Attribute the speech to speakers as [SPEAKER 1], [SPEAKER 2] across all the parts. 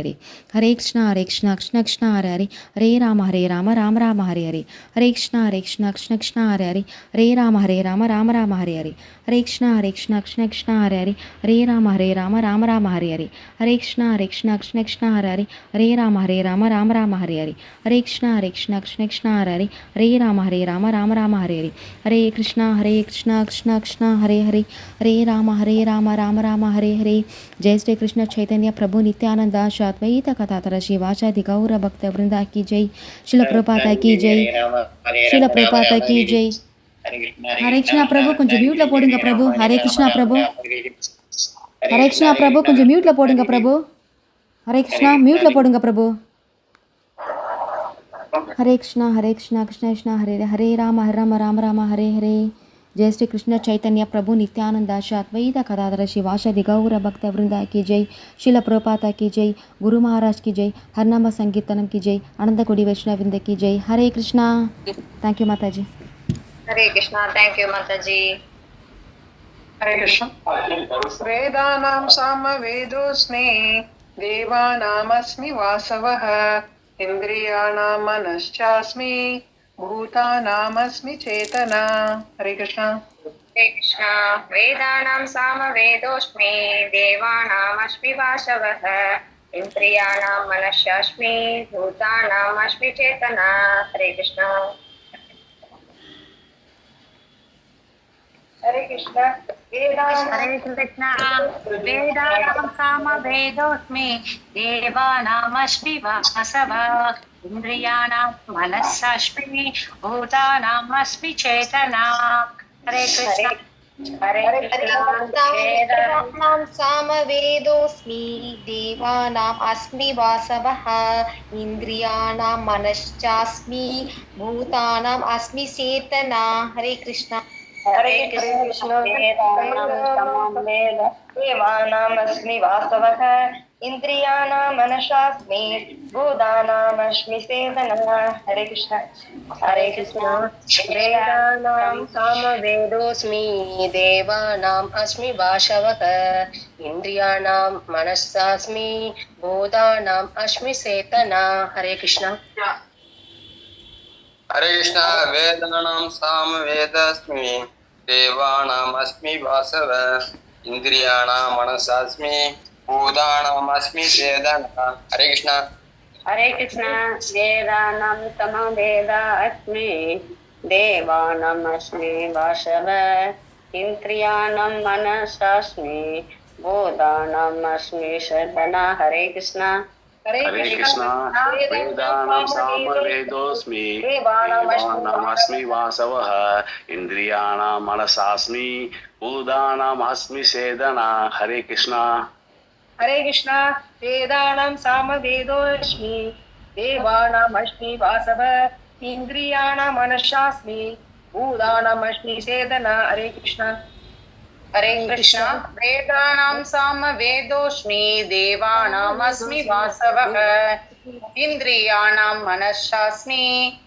[SPEAKER 1] हरे कृष्णा कृष्ण कृष्ण हरे हरे हरे राम राम राम हरे हरे हरे कृष्ण कृष्ण कृष्ण हरे हरे हरे राम राम हरे हरे हरे कृष्ण कृष्ण कृष्ण हरे हरे हरे राम राम हरे हरे हरे कृष्ण कृष्ण हरे हरे हरे राम राम हरे हरे हरे कृष्ण कृष्ण हरे हरे हरे राम राम हरे हरे हरे कृष्ण कृष्ण कृष्ण हरे हरे हरे राम राम हरे हरे। जय श्री कृष्ण चैतन्य प्रभु नित्यानंद अद्वैत कथातर श्रीवासादि गौर भक्त वृंदा की जय। शिल प्रभुपाद की जय। शिल प्रभुपाद की जय। हरे कृष्णा प्रभु கொஞ்சம் மியூட்ல போடுங்க பிரபு. ஹரே கிருஷ்ணா பிரபு. ஹரே கிருஷ்ணா பிரபு கொஞ்சம் மியூட்ல போடுங்க பிரபு. ஹரே கிருஷ்ணா மியூட்ல போடுங்க பிரபு. हरे कृष्णा कृष्ण कृष्ण हरे हरे राम राम हरे हरे। जय श्री कृष्ण चैतन्य प्रभु नित्यानंद अद्वैत गदाधर श्रीवासादि गौर भक्त वृंदा की जय। शिल प्रभुपाद की जय। गुरु महाराज की जय। हरनाम संकीर्तनम की जय। आनंद कोटि वैष्णववृंद की जय। हरे कृष्णा। थैंक यू माताजी।
[SPEAKER 2] हरे कृष्णा। थैंक यू माताजी।
[SPEAKER 3] हरे कृष्ण। वेदानां सामवेदोऽस्मि देवानामस्मि वासवः इन्द्रियाणां मनश्चास्मि भूतानामस्मि चेतना। हरे कृष्ण।
[SPEAKER 2] हरे कृष्णा। वेदानां सामवेदोऽस्मि देवानामस्मि वासवः इन्द्रियाणां मनश्चास्मि भूतानामस्मि चेतना। हरे कृष्णा। हरे कृष्ण।
[SPEAKER 4] हरे कृष्ण। वेदानां सामवेदोऽस्मि देवानामस्मि वासवः इन्द्रियाणां मनस्सास्मि भूतानामस्मि चेतना। हरे कृष्ण।
[SPEAKER 2] हरे
[SPEAKER 5] वेदानां सामवेदोऽस्मि देवानाम् अस्मि वासवः इन्द्रियाणां मनश्चास्मि भूतानाम् अस्मि चेतना। हरे कृष्ण।
[SPEAKER 2] हरे कृष्ण। देवानामस्मि वासवः इन्द्रियाणां मनसास्मि भूतानामस्मि चेतना। हरे कृष्ण। हरे कृष्ण। वेदानां सामवेदोऽस्मि देवानाम् अस्मि वासवः इन्द्रियाणां मनसास्मि भूतानाम् अस्मि चेतना। हरे कृष्ण।
[SPEAKER 6] हरे कृष्ण। वेदानां सामवेदोऽस्मि देवानामस्मि वासवः इन्द्रियाणां मनसास्मि भूतानामस्मि चेतना। हरे कृष्ण।
[SPEAKER 4] हरे कृष्ण। वेदानां समवेदास्मि देवानामस्मि वासवः इन्द्रियाणां मनसास्मि भूतानामस्मि चेतना। हरे कृष्ण।
[SPEAKER 7] हरे कृष्ण। वेदानां सामवेदोऽस्मि देवानामस्मि वासवः इन्द्रियाणां मनसास्मि भूतानामस्मि चेतना। हरे कृष्ण।
[SPEAKER 3] हरे कृष्ण। वेदानां सामवेदोऽस्मि देवानामस्मि वासवः इन्द्रियाणां मनसास्मि भूतानामस्मि चेतना। हरे कृष्ण।
[SPEAKER 2] हरे कृष्ण। वेदानां सामवेदोऽस्मि देवानामस्मि वासवः इन्द्रियाणां मनश्चास्मि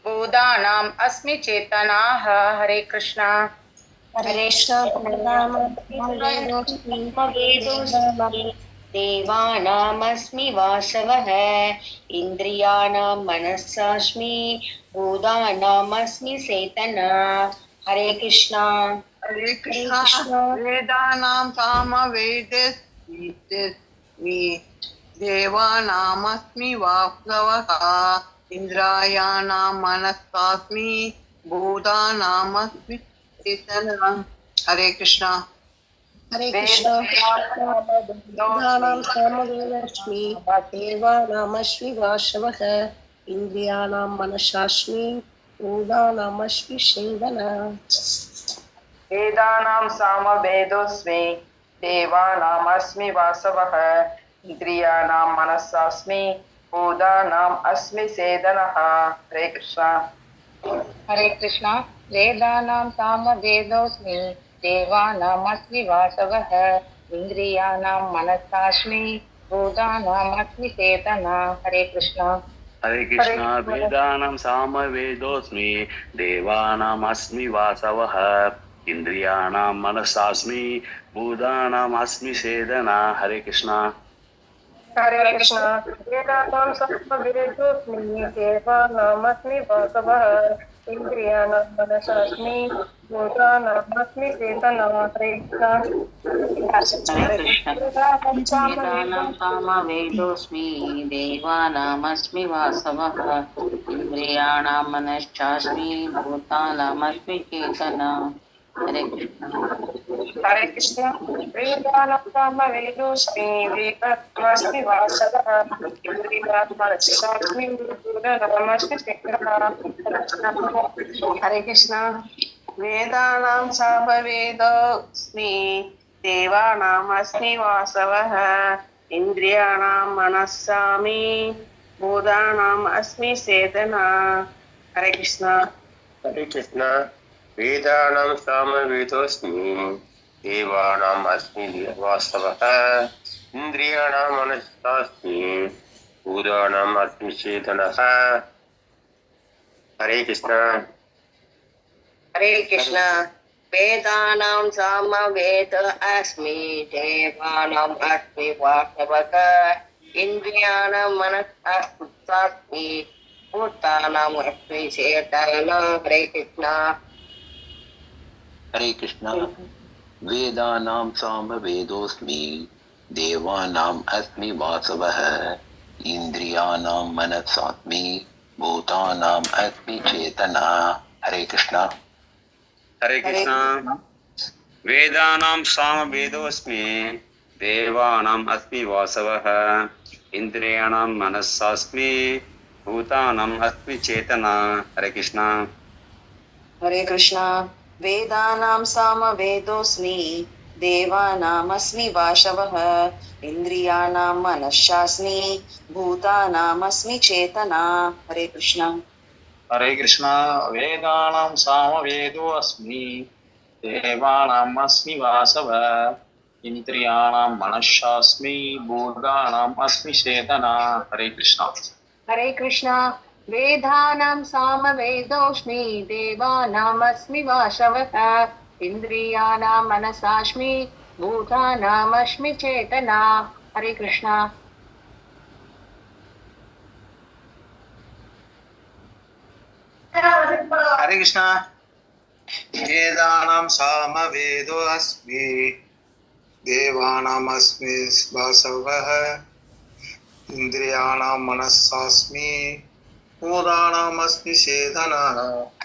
[SPEAKER 2] भूतानाम् अस्मि चेतनाः। हरे कृष्ण।
[SPEAKER 5] हरे देवानामस्मि वासवः इन्द्रियाणां मनसास्मि भूतानामस्मि चेतना। हरे कृष्ण।
[SPEAKER 3] हरे कृष्ण। वेदानां सामवेदोऽस्मि देवानामस्मि वासवः इन्द्रियाणां मनसास्मि भूतानामस्मि चेतना। हरे कृष्ण।
[SPEAKER 5] हरे कृष्ण। वेदानां सामवेदोऽस्मि देवानामस्मि वासवः इन्द्रियाणां मनसास्मि भूतानामस्मि चेतना।
[SPEAKER 3] वेदानां सामवेदोऽस्मि देवानामस्मि वासवः इन्द्रियाणां मनसास्मि भूतानाम् अस्मि चेतनः। हरे कृष्ण।
[SPEAKER 4] हरे कृष्ण। वेदानां सामवेदोऽस्मि देवानामस्मि वासवः इन्द्रियाणां मनसास्मि भूतानामस्मि चेतना। हरे कृष्ण।
[SPEAKER 7] हरे कृष्ण। वेदानां सामवेदोऽस्मि देवानामस्मि वासवः इन्द्रियाणां मनसास्मि भूतानामस्मि चेतना। हरे कृष्ण।
[SPEAKER 3] हरे कृष्णा वेदानां सामवेदोऽस्मि देवानामस्मि वासवः इन्द्रियाणां मनसास्मि भूतानामस्मि चेतना हरे कृष्णा
[SPEAKER 4] हरे कृष्ण वेदानां सामवेदोऽस्मि देवानामस्मि वासवः इन्द्रियाणां मनश्चास्मि भूतानामस्मि चेतना हरे कृष्ण
[SPEAKER 3] हरे कृष्णा वेदानां सामवेदोऽस्मि देवानामस्मि वासवः इन्द्रियाणां मनसास्मि भूतानामस्मि चेतना
[SPEAKER 2] हरे कृष्णा वेदानां सामवेदोऽस्मि देवानामस्मि वासवः इन्द्रियाणां मनस्सामि भूतानाम् अस्मि चेतना हरे कृष्णा
[SPEAKER 6] हरे कृष्ण वेदानां सामवेदोऽस्मि देवानाम् अस्मि वासवः इन्द्रियाणां मनसास्मि भूतानाम् अस्मि चेतनः हरे कृष्ण
[SPEAKER 2] हरे कृष्णा वेदानां सामवेद अस्मि देवानाम् अस्मि वासवः इन्द्रियाणां मनस्सास्मि भूतानाम् अस्मि चेतना हरे कृष्णा
[SPEAKER 8] हरे कृष्ण वेदानां सामवेदोऽस्मि देवानाम् अस्मि वासवः इन्द्रियाणां मनसास्मि भूतानाम् अस्मि चेतना हरे कृष्ण
[SPEAKER 7] हरे कृष्ण वेदानां सामवेदोऽस्मि देवानाम् अस्मि वासवः इन्द्रियाणां मनसास्मि भूतानाम् अस्मि चेतना हरे कृष्ण
[SPEAKER 2] हरे कृष्णा वेदानां सामवेदोऽस्मि देवानामस्मि वासवः इन्द्रियाणां मनश्चास्मि भूतानामस्मि चेतना हरे कृष्णा
[SPEAKER 9] हरे कृष्णा वेदानां सामवेदोऽस्मि देवानाम् अस्मि वासवः इन्द्रियाणां मनश्चास्मि भूतानाम् अस्मि चेतना हरे कृष्णा
[SPEAKER 4] हरे कृष्णा वेदानां सामवेदोऽस्मि देवानामस्मि वासवः इन्द्रियाणां मनसास्मि भूतानामस्मि चेतना हरे कृष्णा
[SPEAKER 9] हरे कृष्णा वेदानां सामवेदोऽस्मि देवानामस्मि वासवः इन्द्रियाणां मनसास्मि भूतानामस्मि चेतना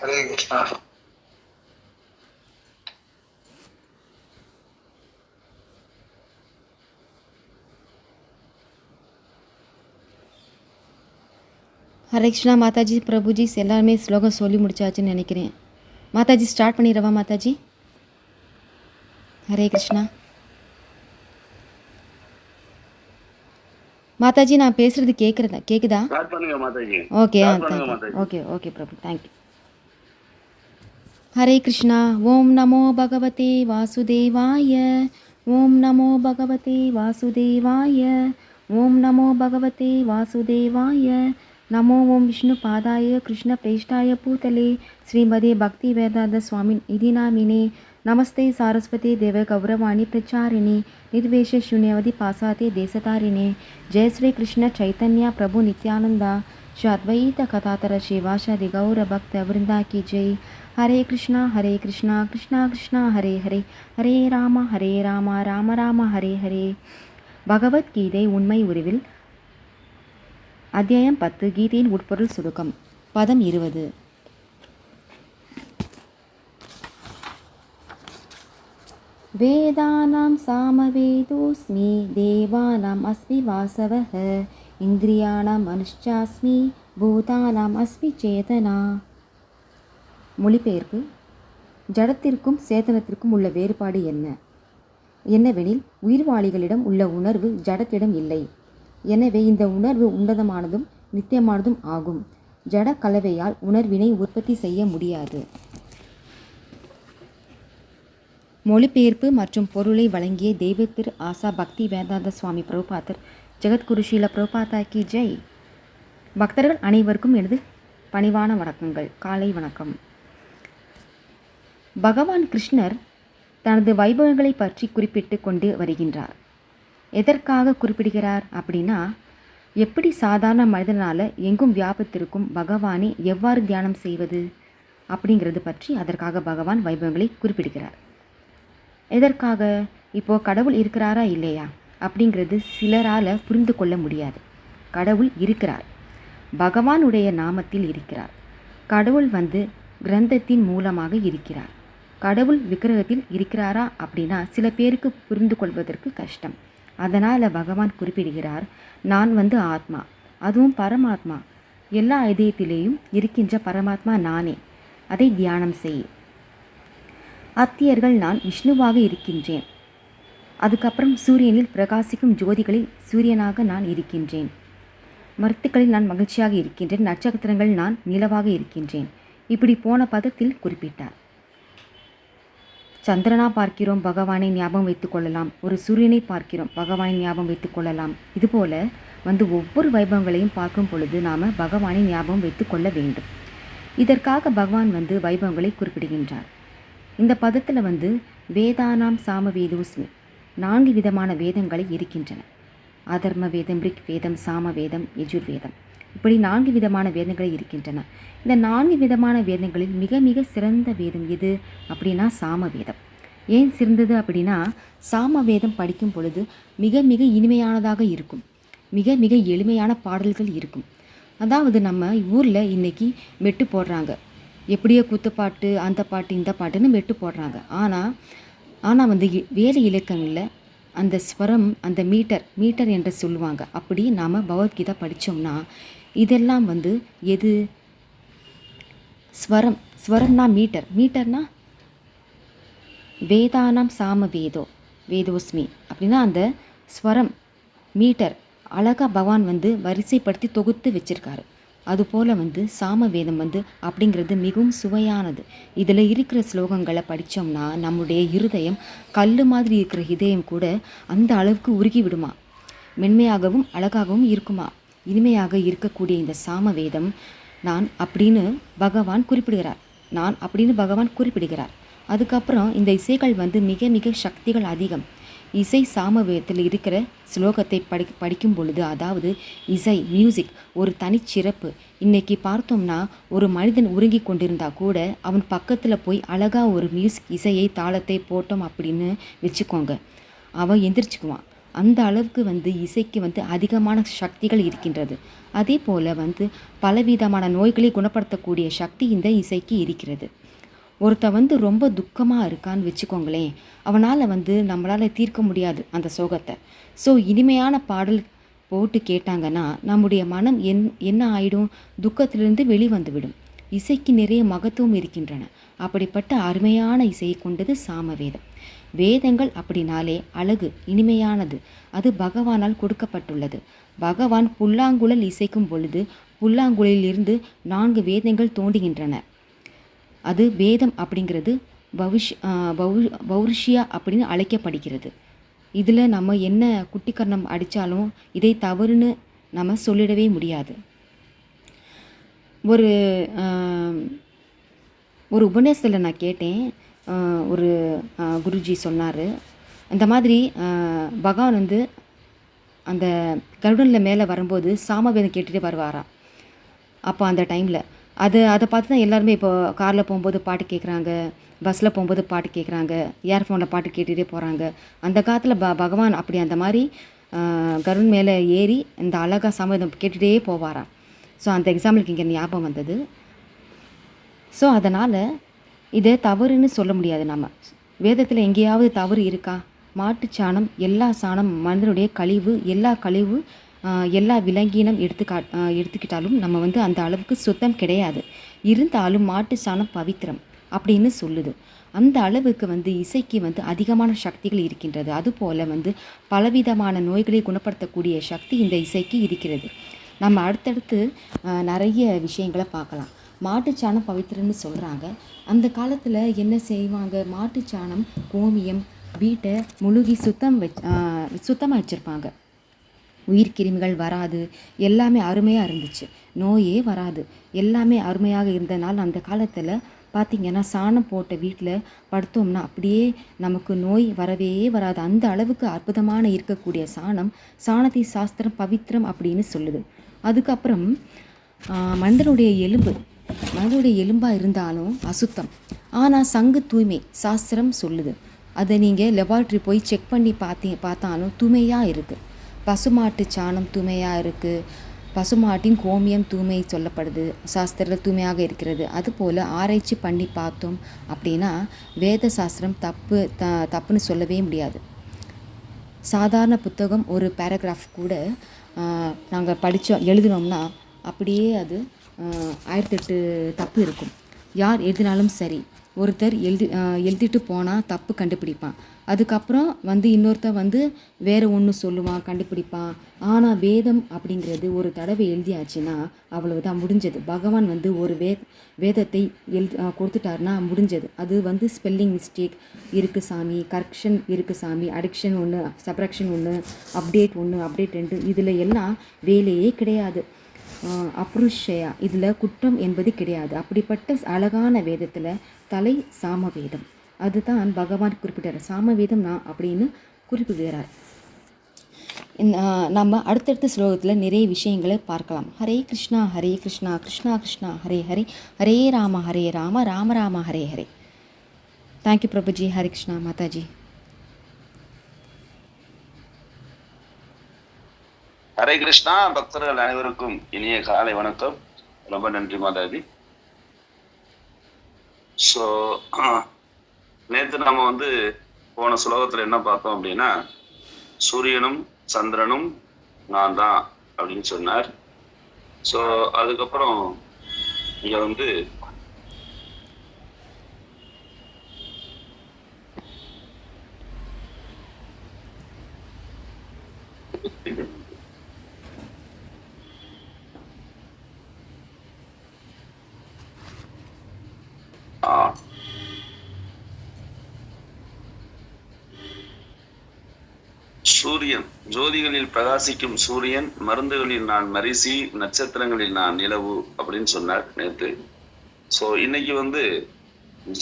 [SPEAKER 9] हरे कृष्णा
[SPEAKER 1] ஹரே கிருஷ்ணா மாதாஜி பிரபுஜி எல்லாருமே ஸ்லோகம் சொல்லி முடிச்சாச்சுன்னு நினைக்கிறேன். மாதாஜி ஸ்டார்ட் பண்ணிடவா மாதாஜி? ஹரே கிருஷ்ணா. மாதாஜி நான் பேசுறது கேக்குதா?
[SPEAKER 7] ஸ்டார்ட் பண்ணுங்க மாதாஜி.
[SPEAKER 1] ஓகே ஓகே பிரபு தேங்க்யூ. ஹரே கிருஷ்ணா. ஓம் நமோ பகவதே வாசுதேவாய. ஓம் நமோ பகவதே வாசுதேவாய. ஓம் நமோ பகவதே வாசுதேவாய. நமோ ஓம் விஷ்ணு பாதாய கிருஷ்ண பிரேஷ்டாய பூதலே ஸ்ரீமதே பக்தி வேதாந்த சுவாமி நிதி நாமினே நமஸ்தே சாரஸ்வதி தேவ கௌரவாணி பிரச்சாரிணி निर्वेश शून्यवधि पासाते देशतारिणे जय श्री कृष्ण चैतन्य प्रभु नित्यानंदा श्री अद्वैत कथातर शिवाशादि गौर भक्त वृंदा की जय. हरे कृष्णा कृष्णा कृष्णा हरे हरे हरे राम राम राम हरे हरे. பகவத்கீதை உண்மை உருவில் அத்தியாயம் 10 கீதையின் உட்பொருள் சுருக்கம் பதம் 20. வேதானாம் சாமவேதோஸ்மி தேவானாம் அஸ்மி வாசவஹ இந்திரியாணாம் மனுஷ்சாஸ்மி பூதானாம் அஸ்மி சேதனா. மொழிபெயர்ப்பு. ஜடத்திற்கும் சேதனத்திற்கும் உள்ள வேறுபாடு என்னவெனில் உயிர்வாளிகளிடம் உள்ள உணர்வு ஜடத்திடம் இல்லை. எனவே இந்த உணர்வு உன்னதமானதும் நித்தியமானதும் ஆகும். ஜட கலவையால் உணர்வினை உற்பத்தி செய்ய முடியாது. மொழிபெயர்ப்பு மற்றும் பொருளை வழங்கிய தெய்வ திரு ஆசா பக்தி வேதாந்த சுவாமி பிரபுபாதர் ஜெகத்குரு ஸ்ரீல பிரபுபாதா கி ஜெய். பக்தர்கள் அனைவருக்கும் எனது பணிவான வணக்கங்கள். காலை வணக்கம். பகவான் கிருஷ்ணர் தனது வைபவங்களை பற்றி குறிப்பிட்டு கொண்டு வருகின்றார். எதற்காக குறிப்பிடுகிறார் அப்படின்னா, எப்படி சாதாரண மனிதனால் எங்கும் வியாபித்திருக்கும் பகவானை எவ்வாறு தியானம் செய்வது அப்படிங்கிறது பற்றி அதற்காக பகவான் வைபவங்களை குறிப்பிடுகிறார். எதற்காக? இப்போது கடவுள் இருக்கிறாரா இல்லையா அப்படிங்கிறது சிலரால் புரிந்து கொள்ள முடியாது. கடவுள் இருக்கிறார், பகவானுடைய நாமத்தில் இருக்கிறார். கடவுள் கிரந்தத்தின் மூலமாக இருக்கிறார். கடவுள் விக்கிரகத்தில் இருக்கிறாரா அப்படின்னா சில பேருக்கு புரிந்து கொள்வதற்கு கஷ்டம். அதனால் பகவான் குறிப்பிடுகிறார், நான் ஆத்மா, அதுவும் பரமாத்மா, எல்லா இதயத்திலேயும் இருக்கின்ற பரமாத்மா நானே, அதை தியானம் செய். அத்தியர்கள் நான் விஷ்ணுவாக இருக்கின்றேன். அதுக்கப்புறம் சூரியனில் பிரகாசிக்கும் ஜோதிகளில் சூரியனாக நான் இருக்கின்றேன். மருத்துக்களில் நான் மகிழ்ச்சியாக இருக்கின்றேன். நட்சத்திரங்கள் நான் நிலவாக இருக்கின்றேன். இப்படி போன பதத்தில் குறிப்பிட்டார். சந்திரனா பார்க்கிறோம், பகவானை ஞாபகம் வைத்து கொள்ளலாம். ஒரு சூரியனை பார்க்கிறோம், பகவானை ஞாபகம் வைத்து கொள்ளலாம். இதுபோல் ஒவ்வொரு வைபவங்களையும் பார்க்கும் பொழுது நாம் பகவானை ஞாபகம் வைத்து கொள்ள வேண்டும். இதற்காக பகவான் வைபவங்களை குறிப்பிடுகின்றார். இந்த பதத்தில் வேதானாம் சாம வேதோஸ்மி, 4 விதமான வேதங்களை இருக்கின்றன. அதர்ம வேதம், ரிக் வேதம், சாம வேதம், யஜுர்வேதம், இப்படி 4 விதமான வேதங்கள் இருக்கின்றன. இந்த 4 விதமான வேதங்களில் மிக மிக சிறந்த வேதம் எது அப்படின்னா சாம வேதம். ஏன் சிறந்தது அப்படின்னா, சாம வேதம் படிக்கும் பொழுது மிக மிக இனிமையானதாக இருக்கும். மிக மிக எளிமையான பாடல்கள் இருக்கும். அதாவது நம்ம ஊரில் இன்றைக்கி மெட்டு போடுறாங்க, எப்படியோ குத்துப்பாட்டு, அந்த பாட்டு, இந்த பாட்டுன்னு மெட்டு போடுறாங்க. ஆனால் வேத இலக்கங்களில் அந்த ஸ்வரம், அந்த மீட்டர் என்று சொல்லுவாங்க. அப்படி நாம் பகவத்கீதா படித்தோம்னா இதெல்லாம் எது? ஸ்வரம்னா மீட்டர்னா வேதானாம் சாம வேதோஸ்மி அப்படின்னா அந்த ஸ்வரம் மீட்டர் அழகாக பகவான் வரிசைப்படுத்தி தொகுத்து வச்சிருக்காரு. அதுபோல் சாம வேதம் அப்படிங்கிறது மிகவும் சுவையானது. இதில் இருக்கிற ஸ்லோகங்களை படித்தோம்னா நம்முடைய இருதயம், கல் மாதிரி இருக்கிற இதயம் கூட அந்த அளவுக்கு உருகி விடுமா, மென்மையாகவும் அழகாகவும் இருக்குமா. இனிமையாக இருக்கக்கூடிய இந்த சாம வேதம் நான் அப்படின்னு பகவான் குறிப்பிடுகிறார். அதுக்கப்புறம் இந்த இசைகள் மிக மிக சக்திகள் அதிகம். இசை சாமவேதத்தில் இருக்கிற ஸ்லோகத்தை படிக்கும் பொழுது, அதாவது இசை, மியூசிக் ஒரு தனிச்சிறப்பு. இன்றைக்கி பார்த்தோம்னா ஒரு மனிதன் உறங்கி கொண்டிருந்தா கூட அவன் பக்கத்தில் போய் அழகாக ஒரு மியூசிக் இசையை, தாளத்தை போட்டோம் அப்படின்னு வச்சுக்கோங்க, அவன் எந்திரிச்சுக்குவான். அந்த அளவுக்கு இசைக்கு அதிகமான சக்திகள் இருக்கின்றது. அதே போல் பலவிதமான நோய்களை குணப்படுத்தக்கூடிய சக்தி இந்த இசைக்கு இருக்கிறது. ஒருத்த ரொம்ப துக்கமாக இருக்கான்னு வச்சுக்கோங்களேன், அவனால் நம்மளால் தீர்க்க முடியாது அந்த சோகத்தை. ஸோ இனிமையான பாடல் போட்டு கேட்டாங்கன்னா நம்முடைய மனம் என்ன ஆகிடும்? துக்கத்திலிருந்து வெளிவந்துவிடும். இசைக்கு நிறைய மகத்துவம் இருக்கின்றன. அப்படிப்பட்ட அருமையான இசையை கொண்டது சாமவேதம். வேதங்கள் அப்படின்னாலே அழகு, இனிமையானது. அது பகவானால் கொடுக்கப்பட்டுள்ளது. பகவான் புல்லாங்குழல் இசைக்கும் பொழுது புல்லாங்குழலிலிருந்து 4 வேதங்கள் தோன்றுகின்றன. அது வேதம் அப்படிங்கிறது பௌருஷியா அப்படின்னு அழைக்கப்படுகிறது. இதில் நம்ம என்ன குட்டிக்கரணம் அடித்தாலும் இதை தவறுன்னு நம்ம சொல்லிடவே முடியாது. ஒரு உபன்யாசத்தில் நான் கேட்டேன், ஒரு குருஜி சொன்னார், இந்த மாதிரி பகவான் அந்த கருடனில் மேலே வரும்போது சாமவேதம் கேட்டுகிட்டே வருவாராம். அப்போ அந்த டைமில் அதை பார்த்து தான் எல்லாருமே இப்போ காரில் போகும்போது பாட்டு கேட்குறாங்க, பஸ்ஸில் போகும்போது பாட்டு கேட்குறாங்க, இயர்ஃபோனில் பாட்டு கேட்டுகிட்டே போகிறாங்க. அந்த காலத்தில் பகவான் அப்படி அந்த மாதிரி கருடன் மேலே ஏறி இந்த அழகா சாமவேதம் கேட்டுகிட்டே போவாராம். ஸோ அந்த எக்ஸாம்பிளுக்கு இங்கே ஞாபகம் வந்தது. ஸோ அதனால் இதை தவறுன்னு சொல்ல முடியாது. நம்ம வேதத்தில் எங்கேயாவது தவறு இருக்கா? மாட்டுச்சாணம், எல்லா சாணம், மனிதனுடைய கழிவு, எல்லா விலங்கினம் எடுத்துக்கிட்டாலும் நம்ம அந்த அளவுக்கு சுத்தம் கிடையாது. இருந்தாலும் மாட்டு சாணம் பவித்திரம் அப்படின்னு சொல்லுது. அந்த அளவுக்கு இசைக்கு அதிகமான சக்திகள் இருக்கின்றது. அதுபோல் பலவிதமான நோய்களை குணப்படுத்தக்கூடிய சக்தி இந்த இசைக்கு இருக்கிறது. நம்ம அடுத்தடுத்து நிறைய விஷயங்களை பார்க்கலாம். மாட்டுச்சாணம் பவித்திரன்னு சொல்கிறாங்க. அந்த காலத்தில் என்ன செய்வாங்க? மாட்டுச்சாணம், கோமியம், வீட்டை முழுகி சுத்தமாக வச்சுருப்பாங்க. உயிர்கிருமிகள் வராது, எல்லாமே அருமையாக இருந்துச்சு, நோயே வராது, எல்லாமே அருமையாக இருந்தனால் அந்த காலத்தில் பார்த்திங்கன்னா சாணம் போட்ட வீட்டில் படுத்தோம்னா அப்படியே நமக்கு நோய் வரவே வராது. அந்த அளவுக்கு அற்புதமான இருக்கக்கூடிய சாணத்தை சாஸ்திரம் பவித்திரம் அப்படின்னு சொல்லுது. அதுக்கப்புறம் மனிதனுடைய எலும்பாக இருந்தாலும் அசுத்தம், ஆனால் சங்கு தூய்மை சாஸ்திரம் சொல்லுது. அதை நீங்கள் லெபார்ட்ரி போய் செக் பண்ணி பார்த்தாலும் தூய்மையாக இருக்குது. பசுமாட்டு சாணம் தூய்மையாக இருக்குது, பசுமாட்டின் கோமியம் தூய்மை சொல்லப்படுது, சாஸ்திரத்தில் தூய்மையாக இருக்கிறது. அதுபோல் ஆராய்ச்சி பண்ணி பார்த்தோம் அப்படின்னா வேத சாஸ்திரம் தப்புன்னு சொல்லவே முடியாது. சாதாரண புத்தகம் ஒரு பேராகிராஃப் கூட நாங்கள் எழுதினோம்னா அப்படியே அது 1008 தப்பு இருக்கும். யார் எழுதினாலும் சரி, ஒருத்தர் எழுதிட்டு போனால் தப்பு கண்டுபிடிப்பான். அதுக்கப்புறம் இன்னொருத்தர் வேறு ஒன்று சொல்லுவான், கண்டுபிடிப்பான். ஆனால் வேதம் அப்படிங்கிறது ஒரு தடவை எழுதியாச்சுன்னா அவ்வளவுதான், முடிஞ்சது. பகவான் ஒரு வேதத்தை கொடுத்துட்டாருன்னா முடிஞ்சது. அது ஸ்பெல்லிங் மிஸ்டேக் இருக்குது சாமி, கரெக்ஷன் இருக்குது சாமி, அடிக்ஷன் ஒன்று, சப்ரக்ஷன் ஒன்று, அப்டேட் 2 இதில் எல்லாம் வேலையே கிடையாது. அப்ருஷயா, இதில் குற்றம் என்பது கிடையாது. அப்படிப்பட்ட அழகான வேதத்தில் தலை சாமவேதம், அதுதான் பகவான் குறிப்பிட்டார். சாமவேதம் நான் அப்படின்னு குறிப்பிடுகிறார். நம்ம அடுத்தடுத்த ஸ்லோகத்தில் நிறைய விஷயங்களை பார்க்கலாம். ஹரே கிருஷ்ணா கிருஷ்ணா கிருஷ்ணா ஹரே ஹரே, ஹரே ராம ராம ராம ஹரே ஹரே. தேங்க்யூ பிரபுஜி. ஹரே கிருஷ்ணா மாதாஜி.
[SPEAKER 7] ஹரே கிருஷ்ணா. பக்தர்கள் அனைவருக்கும் இனிய காலை வணக்கம். ரொம்ப நன்றி மாதாஜி. ஸோ நேற்று நம்ம போன ஸ்லோகத்தில் என்ன பார்த்தோம் அப்படின்னா, சூரியனும் சந்திரனும் நான் தான் அப்படின்னு சொன்னார். ஸோ அதுக்கப்புறம் இங்கே சூரியன், ஜோதிகளில் பிரகாசிக்கும் சூரியன், மருந்துகளில் நான் மரிசி, நட்சத்திரங்களில் நான் நிலவு அப்படின்னு சொன்னார் நேற்று. ஸோ இன்னைக்கு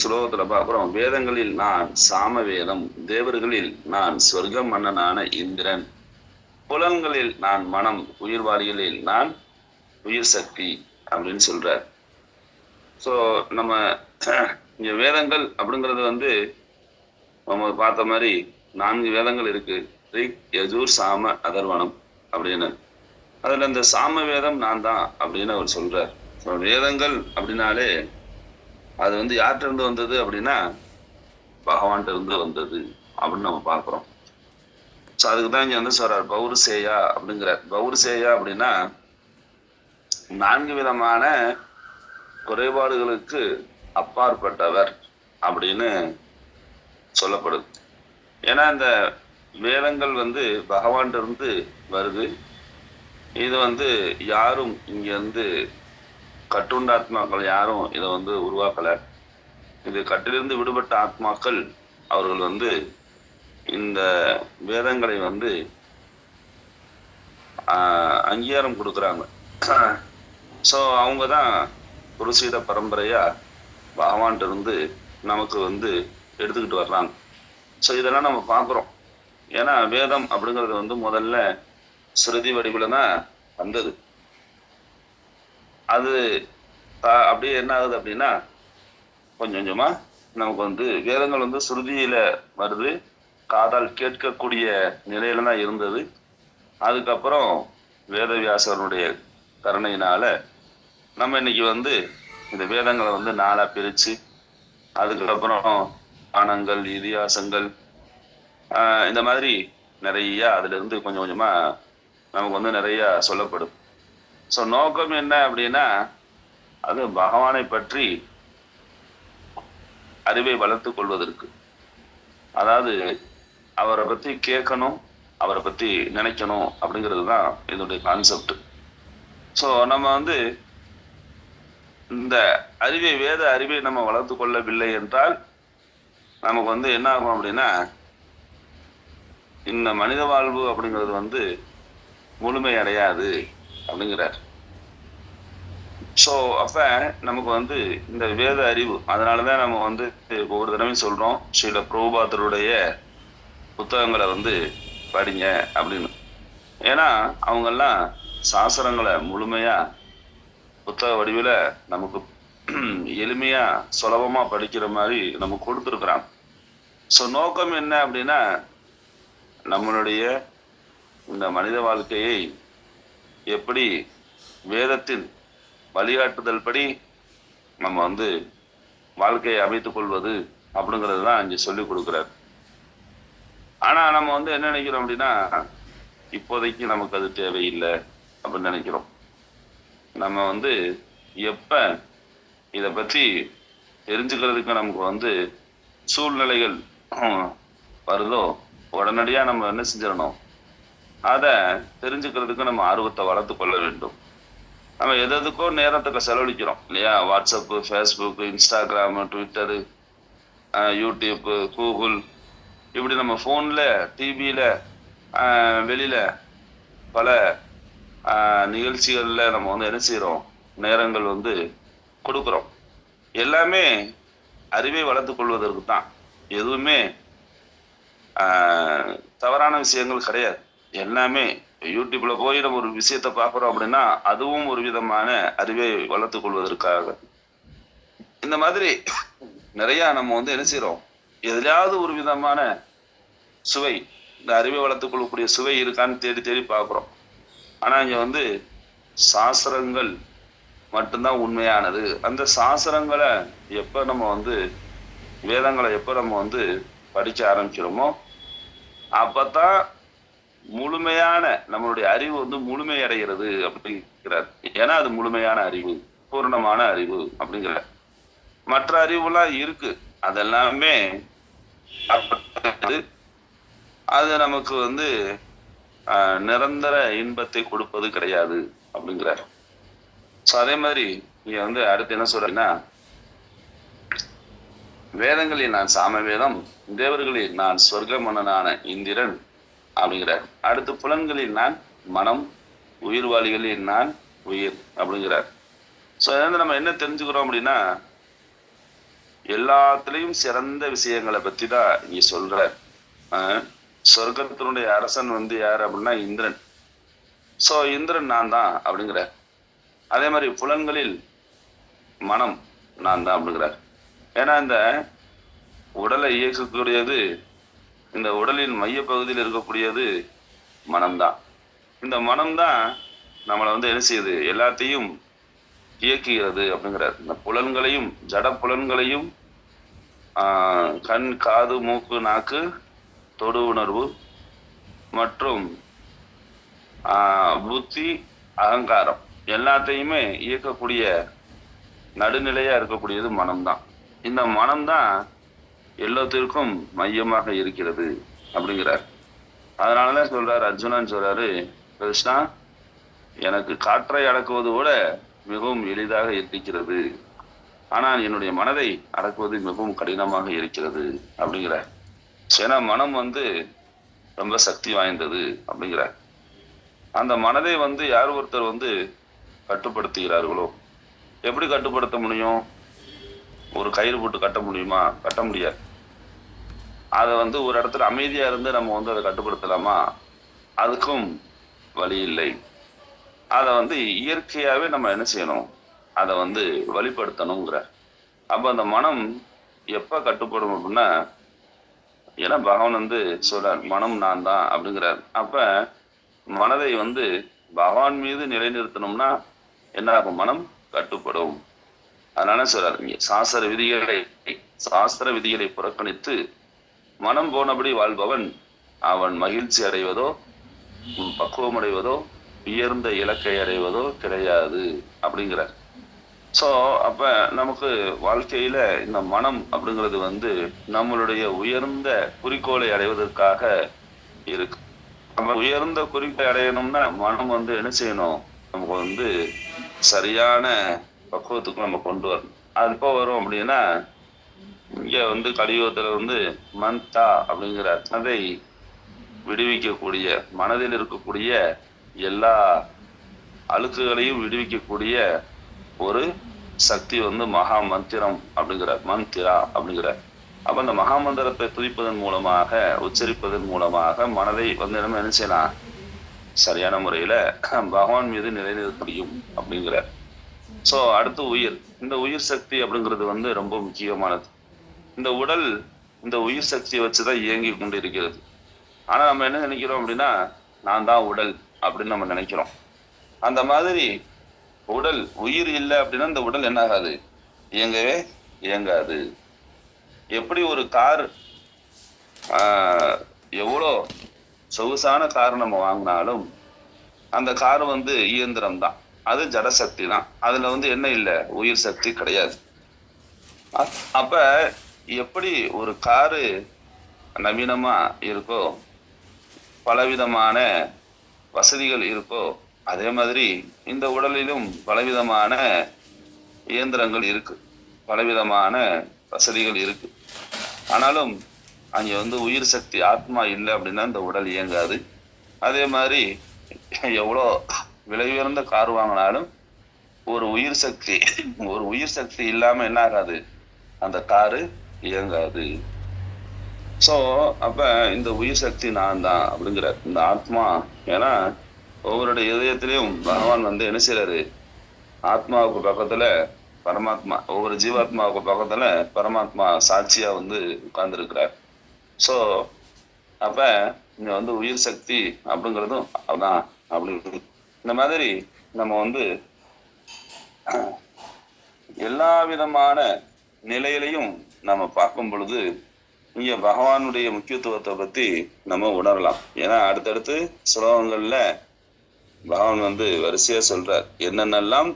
[SPEAKER 7] ஸ்லோகத்துல பார்க்குறோம், வேதங்களில் நான் சாமவேதம், தேவர்களில் நான் சொர்க்க மன்னனான இந்திரன், புலன்களில் நான் மனம், உயிர்வாளிகளில் நான் உயிர் சக்தி அப்படின்னு சொல்றார். ஸோ நம்ம இங்க வேதங்கள் அப்படிங்கிறது நம்ம பார்த்த மாதிரி 4 வேதங்கள் இருக்கு. ரிக், யஜூர், சாம, அதர்வனம் அப்படின்னு. அதுல இந்த சாம வேதம் நான் தான் அப்படின்னு அவர் சொல்றார். ஸோ வேதங்கள் அப்படின்னாலே அது யார்கிட்ட இருந்து வந்தது அப்படின்னா பகவான்கிட்ட இருந்து வந்தது அப்படின்னு நம்ம பார்க்குறோம். ஸோ அதுக்கு தான் இங்க சொல்றார் பௌருசேயா அப்படிங்கிறார். பௌருசேயா அப்படின்னா 4 விதமான குறைபாடுகளுக்கு அப்பாற்பட்டவர் அப்படின்னு சொல்லப்படுது. ஏன்னா இந்த வேதங்கள் பகவான்கிட்ட இருந்து வருது. இது யாரும் இங்க கட்டுண்ட ஆத்மாக்கள் யாரும் இதை உருவாக்கல. இது கட்டிலிருந்து விடுபட்ட ஆத்மாக்கள் அவர்கள் இந்த வேதங்களை அங்கீகாரம் கொடுக்குறாங்க. ஸோ அவங்க தான் குருசீட பரம்பரையா பகவான்கிட்ட இருந்து நமக்கு எடுத்துக்கிட்டு வர்றாங்க. ஸோ இதெல்லாம் நம்ம பார்க்குறோம். ஏன்னா வேதம் அப்படிங்கிறது முதல்ல ஸ்ருதி வடிவில் தான் வந்தது. அது அப்படியே என்ன ஆகுது அப்படின்னா கொஞ்சம் கொஞ்சமா நமக்கு வேதங்கள் ஸ்ருதியில வருது, காதால் கேட்கக்கூடிய நிலையில தான் இருந்தது. அதுக்கப்புறம் வேதவியாசருடைய கருணையினால நம்ம இன்னைக்கு இந்த வேதங்களை 4ஆ பிரிச்சு, அதுக்கப்புறம் ஆனங்கள், இதிகாசங்கள், இந்த மாதிரி நிறைய அதுல இருந்து கொஞ்சம் கொஞ்சமா நமக்கு நிறைய சொல்லப்படும். ஸோ நோக்கம் என்ன அப்படின்னா அது பகவானை பற்றி அறிவை வளர்த்து கொள்வதற்கு. அதாவது அவரை பத்தி கேட்கணும், அவரை பத்தி நினைக்கணும் அப்படிங்கிறது தான் இதனுடைய கான்செப்ட். ஸோ நம்ம இந்த அறிவை, வேத அறிவை நம்ம வளர்த்து கொள்ளவில்லை என்றால் நமக்கு என்ன ஆகும் அப்படின்னா இந்த மனித வாழ்வு அப்படிங்கிறது முழுமை அடையாது அப்படிங்கிறார். ஸோ அப்ப நமக்கு வந்து இந்த வேத அறிவு, அதனாலதான் நம்ம வந்து ஒவ்வொரு தடவையும் சொல்றோம் ஸ்ரீல பிரபுபாதருடைய புத்தகங்களை வந்து படிங்க அப்படின்னு. ஏன்னா அவங்கெல்லாம் சாஸ்திரங்களை முழுமையா புத்தக வடிவில் நமக்கு எளிமையா சுலபமா படிக்கிற மாதிரி நமக்கு கொடுத்துருக்குறாங்க. ஸோ நோக்கம் என்ன அப்படின்னா, நம்மளுடைய இந்த மனித வாழ்க்கையை எப்படி வேதத்தின் வழிகாட்டுதல் படி நம்ம வந்து வாழ்க்கையை அமைத்துக் கொள்வது அப்படிங்கிறது தான் இங்கே சொல்லி கொடுக்குறாரு. ஆனா நம்ம வந்து என்ன நினைக்கிறோம் அப்படின்னா, இப்போதைக்கு நமக்கு அது தேவையில்லை அப்படின்னு நினைக்கிறோம். நம்ம வந்து எப்ப இதை பற்றி தெரிஞ்சுக்கிறதுக்கு நமக்கு வந்து சூழ்நிலைகள் வருதோ உடனடியா நம்ம என்ன செஞ்சிடணும், அதை தெரிஞ்சுக்கிறதுக்கு நம்ம ஆர்வத்தை வளர்த்து கொள்ள வேண்டும். நம்ம எதுக்கோ நேரத்துக்கு செலவழிக்கிறோம் இல்லையா? WhatsApp, Facebook, Instagram, Twitter, YouTube, Google, இப்படி நம்ம ஃபோனில், டிவியில், வெளியில் பல நிகழ்ச்சிகளில் நம்ம வந்து என்ன செய்கிறோம், நேரங்கள் வந்து கொடுக்குறோம். எல்லாமே அறிவை வளர்த்து கொள்வதற்கு தான், எதுவுமே தவறான விஷயங்கள் கிடையாது. எல்லாமே யூடியூப்ல போய் நம்ம ஒரு விஷயத்த பார்க்குறோம் அப்படின்னா அதுவும் ஒரு விதமான அறிவை வளர்த்து கொள்வதற்காக. இந்த மாதிரி நிறைய நம்ம வந்து என்ன செய்யறோம், எதுலையாவது ஒரு விதமான சுவை, இந்த அறிவை வளர்த்து கொள்ளக்கூடிய சுவை இருக்கான்னு தேடி தேடி பார்க்குறோம். ஆனா இங்க வந்து சாஸ்திரங்கள் மட்டும்தான் உண்மையானது. அந்த சாஸ்திரங்களை எப்ப நம்ம வந்து வேதங்களை எப்ப நம்ம வந்து படிக்க ஆரம்பிக்கிறோமோ அப்பதான் முழுமையான நம்மளுடைய அறிவு வந்து முழுமையடைகிறது அப்படிங்கிறார். ஏன்னா அது முழுமையான அறிவு, பூர்ணமான அறிவு அப்படிங்கிறார். மற்ற அறிவுலாம் இருக்கு, அதெல்லாமே அது நமக்கு வந்து நிரந்தர இன்பத்தை கொடுப்பது கிடையாது அப்படிங்கிறார். ஸோ அதே மாதிரி இங்க வந்து அடுத்து என்ன சொல்றீங்கன்னா, வேதங்களில் நான் சாமவேதம், தேவர்களில் நான் சொர்க்க மன்னனான இந்திரன் அப்படிங்கிறார். அடுத்து புலன்களில் நான் மனம், உயிர்வாளிகளில் நான் உயிர் அப்படிங்கிறார். ஸோ வந்து நம்ம என்ன தெரிஞ்சுக்கிறோம் அப்படின்னா, எல்லாத்துலேயும் சிறந்த விஷயங்களை பற்றி தான் இங்க சொல்றார். சொர்க்கத்தினுடைய அரசன் வந்து யார் அப்படின்னா இந்திரன். ஸோ இந்திரன் நான் தான் அப்படிங்கிறார். அதே மாதிரி புலன்களில் மனம் நான் தான் அப்படிங்கிறார். ஏன்னா இந்த உடலை இயக்கக்கூடியது, இந்த உடலின் மையப்பகுதியில் இருக்கக்கூடியது மனம்தான். இந்த மனம்தான் நம்மளை வந்து என்ன செய்யுது, எல்லாத்தையும் இயக்குகிறது அப்படிங்கிறார். இந்த புலன்களையும், ஜட புலன்களையும், கண், காது, மூக்கு, நாக்கு, தொடு உணர்வு மற்றும் புத்தி, அகங்காரம் எல்லாத்தையுமே இயக்கக்கூடிய நடுநிலையா இருக்கக்கூடியது மனம்தான். இந்த மனம்தான் எல்லாத்திற்கும் மையமாக இருக்கிறது அப்படிங்கிறார். அதனாலதான் சொல்றாரு, அர்ஜுனன் சொல்றாரு, கிருஷ்ணா எனக்கு காற்றை அடக்குவது கூட மிகவும் எளிதாக இருக்கிறது, ஆனால் என்னுடைய மனதை அடக்குவது மிகவும் கடினமாக இருக்கிறது அப்படிங்கிறார். ஏன்னா மனம் வந்து ரொம்ப சக்தி வாய்ந்தது அப்படிங்கிறார். அந்த மனதை வந்து யார் ஒருத்தர் வந்து கட்டுப்படுத்துகிறார்களோ, எப்படி கட்டுப்படுத்த முடியும்? ஒரு கயிறு போட்டு கட்ட முடியுமா? கட்ட முடியாது. அதை வந்து ஒரு இடத்துல அமைதியா இருந்து நம்ம வந்து அதை கட்டுப்படுத்தலாமா? அதுக்கும் வழி இல்லை. அதை வந்து இயற்கையாவே நம்ம என்ன செய்யணும், அதை வந்து வழிபடுத்தணுங்கிற. அப்ப அந்த மனம் எப்ப கட்டுப்படும் அப்படின்னா, ஏன்னா பகவான் வந்து சொல்றார் மனம் நான் தான் அப்படிங்கிறார். அப்ப மனதை வந்து பகவான் மீது நிலைநிறுத்தணும்னா என்ன ஆகும், மனம் கட்டுப்படும். அதனால சொல்றாரு, சாஸ்திர விதிகளை புறக்கணித்து மனம் போனபடி வாழ்பவன் அவன் மகிழ்ச்சி அடைவதோ, பக்குவம் அடைவதோ, உயர்ந்த இலக்கை அடைவதோ கிடையாது அப்படிங்கிறார். ஸோ அப்ப நமக்கு வாழ்க்கையில இந்த மனம் அப்படிங்கிறது வந்து நம்மளுடைய உயர்ந்த குறிக்கோளை அடைவதற்காக இருக்கு. நம்ம உயர்ந்த குறிக்கோளை அடையணும்னா மனம் வந்து என்ன செய்யணும், நமக்கு வந்து சரியான பக்குவத்துக்கு நம்ம கொண்டு வரணும். அது எப்போ வரும் அப்படின்னா, இங்க வந்து கலியுகத்துல வந்து மந்தா அப்படிங்கிறார். அதை விடுவிக்கக்கூடிய, மனதில் இருக்கக்கூடிய எல்லா அழுக்குகளையும் விடுவிக்கக்கூடிய ஒரு சக்தி வந்து மகா மந்திரம் அப்படிங்கிறார், மந்திரா அப்படிங்கிறார். அப்ப அந்த மகா மந்திரத்தை துதிப்பதன் மூலமாக, உச்சரிப்பதன் மூலமாக மனதை வந்து நம்ம என்ன செய்யலாம், சரியான முறையில பகவான் மீது நிலைநிறுத்த முடியும் அப்படிங்கிறார். சோ அடுத்து உயிர். இந்த உயிர் சக்தி அப்படிங்கிறது வந்து ரொம்ப முக்கியமானது. இந்த உடல் இந்த உயிர் சக்தியை வச்சுதான் இயங்கி கொண்டு இருக்கிறது. ஆனா நம்ம என்ன நினைக்கிறோம் அப்படின்னா, நான் தான் உடல் அப்படின்னு நம்ம நினைக்கிறோம். அந்த மாதிரி உடல் உயிர் இல்லை அப்படின்னா இந்த உடல் என்ன ஆகாது, இயங்கவே இயங்காது. எப்படி ஒரு கார் எவ்வளோ சொகுசான கார் நம்ம வாங்கினாலும் அந்த கார் வந்து இயந்திரம் தான், அது ஜடசக்தி தான். அதுல வந்து என்ன இல்லை, உயிர் சக்தி கிடையாது. அப்ப எப்படி ஒரு காரு நவீனமா இருக்கோ, பலவிதமான வசதிகள் இருக்கோ, அதே மாதிரி இந்த உடலிலும் பலவிதமான இயந்திரங்கள் இருக்கு, பலவிதமான வசதிகள் இருக்கு. ஆனாலும் அங்க வந்து உயிர் சக்தி ஆத்மா இல்லை அப்படின்னா இந்த உடல் இயங்காது. அதே மாதிரி எவ்வளோ விலை உயர்ந்த கார் வாங்கினாலும் ஒரு உயிர் சக்தி இல்லாம என்ன ஆகாது, அந்த காரு இயங்காது. சோ அப்ப இந்த உயிர் சக்தி நான் தான் அப்படிங்கிற இந்த ஆத்மா. ஏன்னா ஒவ்வொருடைய இதயத்திலையும் பகவான் வந்து என்ன செய்யறாரு, ஆத்மாவுக்கு பக்கத்துல பரமாத்மா, ஒவ்வொரு ஜீவாத்மாவுக்கு பக்கத்துல பரமாத்மா சாட்சியா வந்து உட்கார்ந்து இருக்கிறார். சோ அப்ப இங்க வந்து உயிர் சக்தி அப்படிங்கிறதும் அதான். அப்படி இந்த மாதிரி நம்ம வந்து எல்லா விதமான நிலையிலையும் நம்ம பார்க்கும் பொழுது இங்க பகவானுடைய முக்கியத்துவத்தை பத்தி நம்ம உணரலாம். ஏன்னா அடுத்தடுத்து ஸ்லோகங்கள்ல பகவான் வந்து வரிசையா சொல்றார் என்னென்னலாம்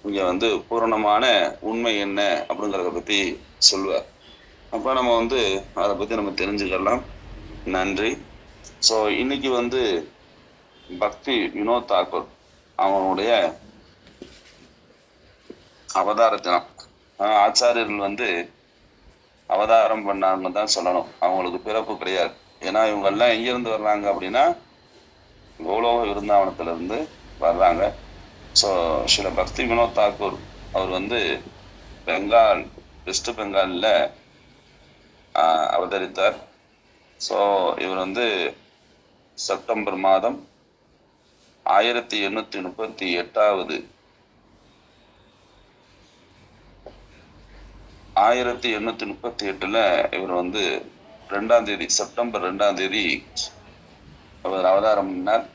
[SPEAKER 7] இங்க வந்து பூரணமான உண்மை என்ன அப்படிங்கிறத பத்தி சொல்லுவார். அப்ப நம்ம வந்து அதை பத்தி நம்ம தெரிஞ்சுக்கலாம். நன்றி. ஸோ இன்னைக்கு வந்து பக்தி வினோத் தாக்கூர் அவனுடைய அவதார தினம். ஆச்சாரியர்கள் வந்து அவதாரம் பண்ணாங்கன்னு தான் சொல்லணும், அவங்களுக்கு பிறப்பு கிடையாது. ஏன்னா இவங்க எல்லாம் எங்கிருந்து வர்றாங்க அப்படின்னா கோலோக விருந்தாவனத்துல இருந்து வர்றாங்க. ஸோ ஸ்ரீல பக்தி வினோத் தாக்கூர் அவர் வந்து பெங்கால், வெஸ்ட் பெங்கால்ல அவதரித்தார். ஸோ இவர் வந்து செப்டம்பர் மாதம் 1838 1838 இவர் வந்து 2ஆம் தேதி, செப்டம்பர் 2ஆம் தேதி அவர் அவதாரம் பண்ணார்.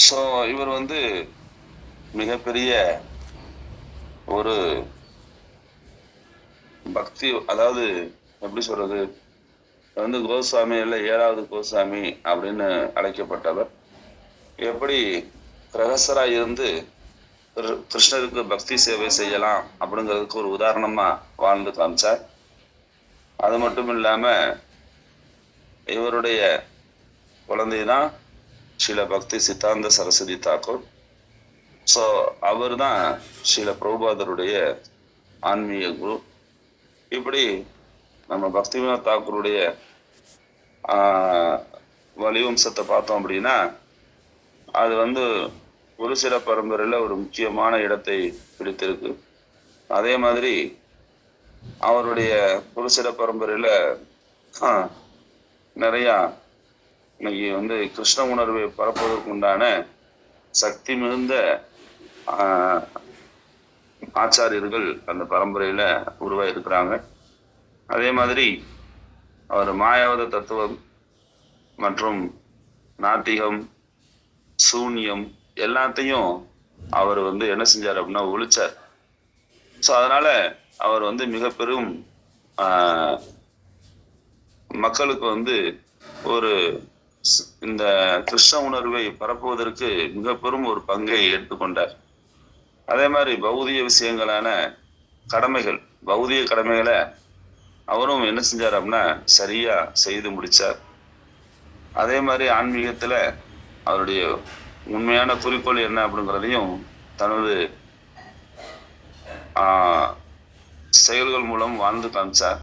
[SPEAKER 7] ஸோ இவர் வந்து மிகப்பெரிய ஒரு பக்தி, அதாவது எப்படி சொல்றது, வந்து கோஸ்வாமியில 7வது கோஸ்வாமி அப்படின்னு அழைக்கப்பட்டவர். எப்படி பிரகசரா இருந்து கிருஷ்ணருக்கு பக்தி சேவை செய்யலாம் அப்படிங்கிறதுக்கு ஒரு உதாரணமா வாழ்ந்து காமிச்சார். அது மட்டும் இல்லாம இவருடைய குழந்தை தான் ஸ்ரீல பக்தி சித்தாந்த சரஸ்வதி தாக்கூர். ஸோ அவர் தான் ஸ்ரீல பிரபுபாதருடைய ஆன்மீக குரு. இப்படி நம்ம பக்தி வினோத் தாக்கூருடைய வலிவம்சத்தை பார்த்தோம் அப்படின்னா அது வந்து ஒரு சில பரம்பரையில ஒரு முக்கியமான இடத்தை பிடித்திருக்கு. அதே மாதிரி அவருடைய ஒரு சில பரம்பரையில நிறைய இன்னைக்கு வந்து கிருஷ்ண உணர்வை பரப்புவதற்கு உண்டான சக்தி மிகுந்த ஆச்சாரியர்கள் அந்த பரம்பரையில உருவாயிருக்கிறாங்க. அதே மாதிரி அவர் மாயாவத தத்துவம் மற்றும் நாத்திகம், சூன்யம் எல்லாத்தையும் அவர் வந்து என்ன செஞ்சார் அப்படின்னா ஒழிச்சார். ஸோ அதனால அவர் வந்து மிக பெரும் மக்களுக்கு வந்து ஒரு இந்த கிருஷ்ண உணர்வை பரப்புவதற்கு மிக பெரும் ஒரு பங்கை எடுத்துக்கொண்டார். அதே மாதிரி பௌதிக விஷயங்களான கடமைகள், பௌதிக கடமைகளை அவரும் என்ன செஞ்சார் அப்படின்னா சரியா செய்து முடிச்சார். அதே மாதிரி ஆன்மீகத்துல அவருடைய உண்மையான குறிக்கோள் என்ன அப்படிங்கிறதையும் தனது செயல்கள் மூலம் வாழ்ந்து காமிச்சார்.